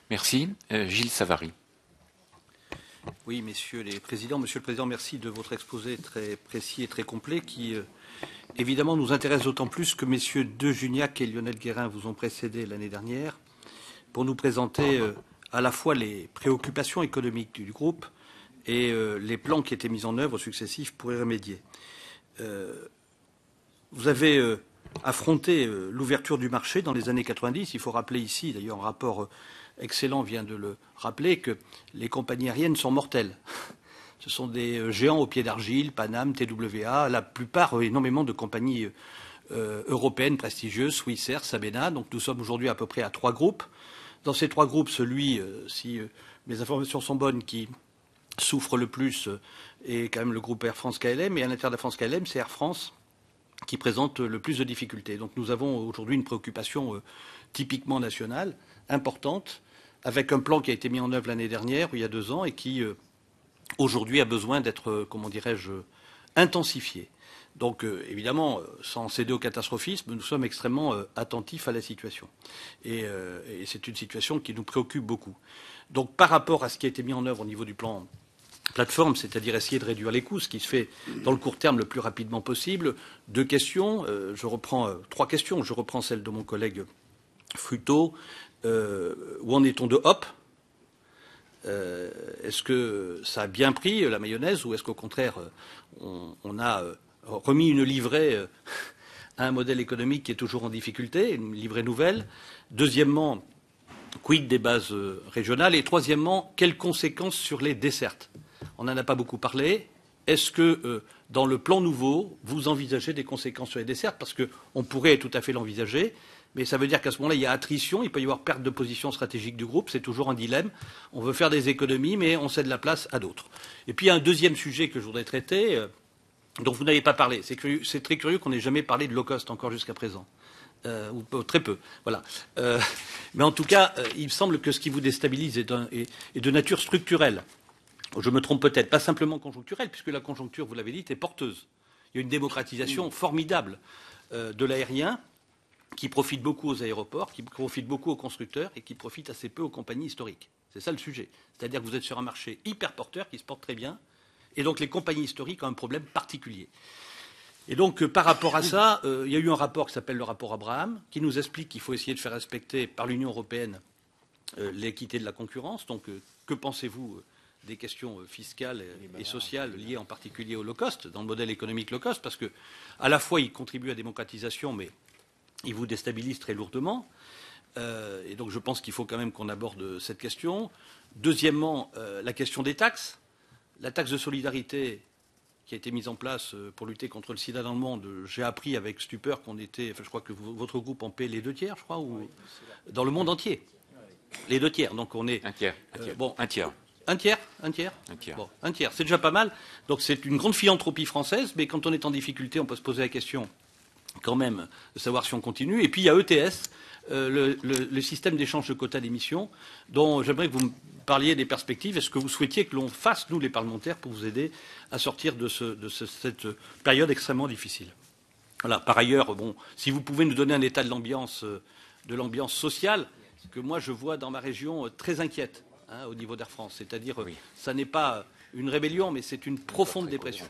Merci. Gilles Savary. Oui, messieurs les présidents. Monsieur le Président, merci de votre exposé très précis et très complet qui, évidemment, nous intéresse d'autant plus que messieurs De Juniac et Lionel Guérin vous ont précédé l'année dernière pour nous présenter à la fois les préoccupations économiques du groupe et les plans qui étaient mis en œuvre successifs pour y remédier. Vous avez affronté l'ouverture du marché dans les années 90. Il faut rappeler ici, d'ailleurs, un rapport excellent vient de le rappeler, que les compagnies aériennes sont mortelles. Ce sont des géants au pied d'argile, Panam, TWA, la plupart énormément de compagnies européennes prestigieuses, Swissair, Sabena. Donc nous sommes aujourd'hui à peu près à 3 groupes. Dans ces 3 groupes, celui, si mes informations sont bonnes, qui souffre le plus est quand même le groupe Air France KLM. Et à l'intérieur de la France KLM, c'est Air France qui présente le plus de difficultés. Donc nous avons aujourd'hui une préoccupation typiquement nationale, importante, avec un plan qui a été mis en œuvre l'année dernière, ou il y a 2 ans, et qui aujourd'hui a besoin d'être, comment dirais-je, intensifié. Donc évidemment, sans céder au catastrophisme, nous sommes extrêmement attentifs à la situation. Et c'est une situation qui nous préoccupe beaucoup. Donc par rapport à ce qui a été mis en œuvre au niveau du plan plateforme, c'est-à-dire essayer de réduire les coûts, ce qui se fait dans le court terme le plus rapidement possible. 2 questions. Je reprends 3 questions. Je reprends celle de mon collègue Fruteau. Où en est-on de Hop ? Est-ce que ça a bien pris, la mayonnaise, ou est-ce qu'au contraire, on a remis une livrée à un modèle économique qui est toujours en difficulté, une livrée nouvelle ? Deuxièmement, quid des bases régionales ? Et troisièmement, quelles conséquences sur les dessertes ? On n'en a pas beaucoup parlé. Est-ce que dans le plan nouveau, vous envisagez des conséquences sur les dessertes ? Parce qu'on pourrait tout à fait l'envisager. Mais ça veut dire qu'à ce moment-là, il y a attrition, il peut y avoir perte de position stratégique du groupe, c'est toujours un dilemme. On veut faire des économies, mais on cède la place à d'autres. Et puis il y a un deuxième sujet que je voudrais traiter, dont vous n'avez pas parlé. C'est très curieux qu'on n'ait jamais parlé de low cost encore jusqu'à présent. Ou très peu. Voilà. Mais en tout cas, il me semble que ce qui vous déstabilise est de nature structurelle. Je me trompe peut-être, pas simplement conjoncturelle, puisque la conjoncture, vous l'avez dit, est porteuse. Il y a une démocratisation formidable de l'aérien, qui profite beaucoup aux aéroports, qui profite beaucoup aux constructeurs et qui profite assez peu aux compagnies historiques. C'est ça le sujet. C'est-à-dire que vous êtes sur un marché hyper porteur qui se porte très bien, et donc les compagnies historiques ont un problème particulier. Et donc par rapport à ça, il y a eu un rapport qui s'appelle le rapport Abraham, qui nous explique qu'il faut essayer de faire respecter par l'Union européenne l'équité de la concurrence. Donc que pensez-vous des questions fiscales et sociales liées en particulier au low cost, dans le modèle économique low cost, parce que à la fois il contribue à la démocratisation, mais il vous déstabilise très lourdement. Et donc je pense qu'il faut quand même qu'on aborde cette question. Deuxièmement, la question des taxes. La taxe de solidarité qui a été mise en place pour lutter contre le sida dans le monde, j'ai appris avec stupeur qu'on était, enfin je crois que votre groupe en paie les 2 tiers, je crois, ou dans le monde entier. Les 2 tiers. Donc on est. Un tiers. Bon, un tiers. Un tiers. Bon, un tiers. C'est déjà pas mal. Donc c'est une grande philanthropie française, mais quand on est en difficulté, on peut se poser la question quand même de savoir si on continue. Et puis il y a ETS, le système d'échange de quotas d'émissions, dont j'aimerais que vous me parliez des perspectives. Est-ce que vous souhaitiez que l'on fasse, nous les parlementaires, pour vous aider à sortir de cette période extrêmement difficile ? Voilà. Par ailleurs, bon, si vous pouvez nous donner un état de l'ambiance sociale, que moi je vois dans ma région très inquiète au niveau d'Air France. C'est-à-dire, ça n'est pas une rébellion, mais c'est une profonde dépression.